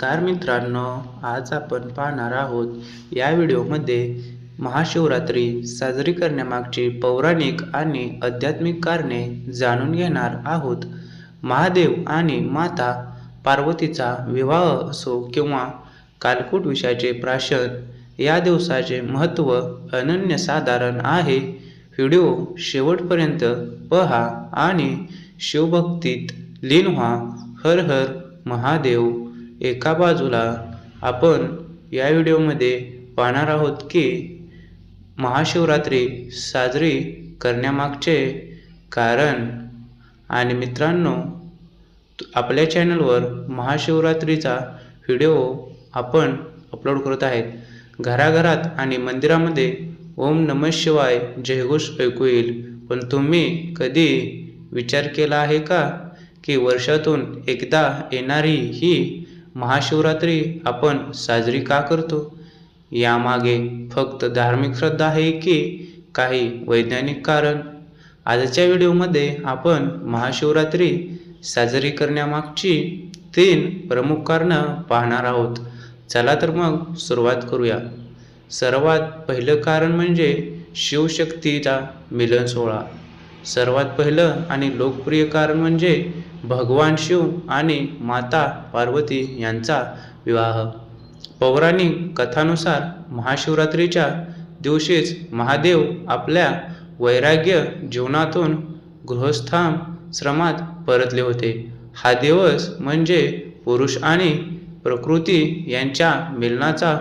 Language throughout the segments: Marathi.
नमस्कार मित्रांनो, आज आपण पाहणार आहोत या व्हिडिओमध्ये महाशिवरात्री साजरी करण्यामागची पौराणिक आणि आध्यात्मिक कारणे जाणून घेणार आहोत. महादेव आणि माता पार्वतीचा विवाह असो किंवा कालकूट विषयाचे प्राशन, या दिवसाचे महत्त्व अनन्यसाधारण आहे. व्हिडिओ शेवटपर्यंत पहा आणि शिवभक्तीत लीन व्हा. हर हर महादेव. एका बाजूला आपण या व्हिडिओमध्ये पाहणार आहोत की महाशिवरात्री साजरी करण्यामागचे कारण. आणि मित्रांनो, आपल्या चॅनलवर महाशिवरात्रीचा व्हिडिओ आपण अपलोड करत आहेत. घराघरात आणि मंदिरामध्ये ओम नमः शिवाय जयघोष ऐकू येईल. पण तुम्ही कधी विचार केला आहे का की वर्षातून एकदा येणारी ही महाशिवरात्री आपण साजरी का करतो? यामागे फक्त धार्मिक श्रद्धा आहे की काही वैज्ञानिक कारण? आजच्या व्हिडिओमध्ये आपण महाशिवरात्री साजरी करण्यामागची 3 प्रमुख कारणं पाहणार आहोत. चला तर मग सुरुवात करूया. सर्वात पहिलं कारण म्हणजे शिवशक्तीचा मिलन सोहळा. सर्वात पहिलं आणि लोकप्रिय कारण म्हणजे भगवान शिव आणि माता पार्वती यांचा विवाह. पौराणिक कथानुसार महाशिवरात्रीच्या दिवशीच महादेव आपल्या वैराग्य जीवनातून गृहस्थाश्रमात परतले होते. हा दिवस म्हणजे पुरुष आणि प्रकृती यांच्या मिलनाचा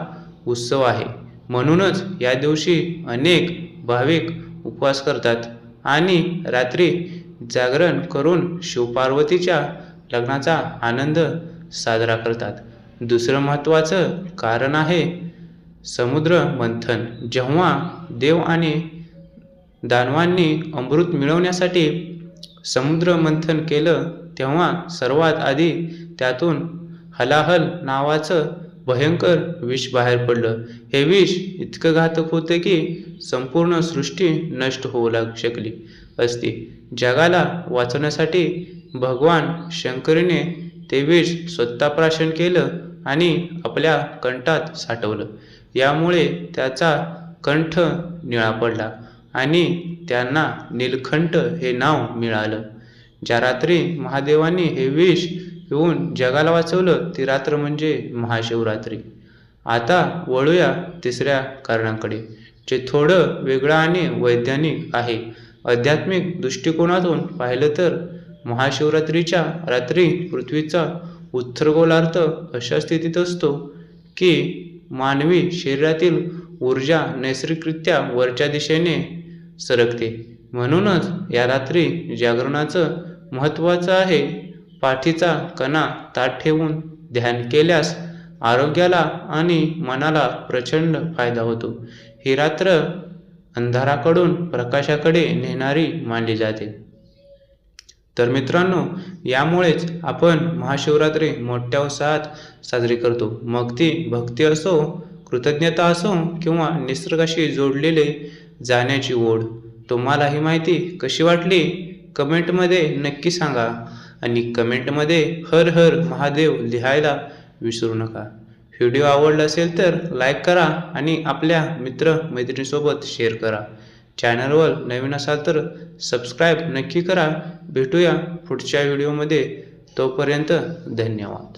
उत्सव आहे. म्हणूनच या दिवशी अनेक भाविक उपवास करतात आणि रात्री जागरण करून शिवपार्वतीच्या लग्नाचा आनंद साजरा करतात. दुसरं महत्त्वाचं कारण आहे समुद्र मंथन. जेव्हा देव आणि दानवांनी अमृत मिळवण्यासाठी समुद्र मंथन केलं तेव्हा सर्वात आधी त्यातून हलाहल नावाचं भयंकर विष बाहेर पडलं. हे विष इतकं घातक होतं की संपूर्ण सृष्टी नष्ट होऊ शकली असती. जगाला वाचवण्यासाठी भगवान शंकरीने ते विष स्वतः प्राशन केलं आणि आपल्या कंठात साठवलं. यामुळे त्याचा कंठ निळा पडला आणि त्यांना नीलकंठ हे नाव मिळालं. ज्या रात्री महादेवांनी हे विष पिऊन जगाला वाचवलं ती रात्र म्हणजे महाशिवरात्री. आता वळूया तिसऱ्या कारणाकडे, जे थोडं वेगळं आणि वैज्ञानिक आहे. आध्यात्मिक दृष्टिकोनातून पाहिलं तर महाशिवरात्रीच्या रात्री पृथ्वीचा उत्तर गोलार्ध अशा स्थितीत असतो की मानवी शरीरातील ऊर्जा नैसर्गिकरित्या वरच्या दिशेने सरकते. म्हणूनच या रात्री जागरणाचं महत्त्वाचं आहे. पाठीचा कणा ताठ ठेवून ध्यान केल्यास आरोग्याला आणि मनाला प्रचंड फायदा होतो. ही रात्र अंधाराकडून प्रकाशाकडे नेणारी मानली जाते. तर मित्रांनो, यामुळेच आपण महाशिवरात्री मोठ्या उत्साहात साजरी करतो. मग ती भक्ती असो, कृतज्ञता असो किंवा निसर्गाशी जोडलेले जाण्याची ओढ. तुम्हाला ही माहिती कशी वाटली कमेंटमध्ये नक्की सांगा आणि कमेंटमध्ये हर हर महादेव लिहायला विसरू नका. व्हिडिओ आवडला असेल तर लाईक करा आणि आपल्या मित्र-मैत्रिणींसोबत शेअर करा. चॅनलवर नवीन असाल तर सबस्क्राईब नक्की करा. भेटूया पुढच्या व्हिडिओमध्ये. तोपर्यंत धन्यवाद.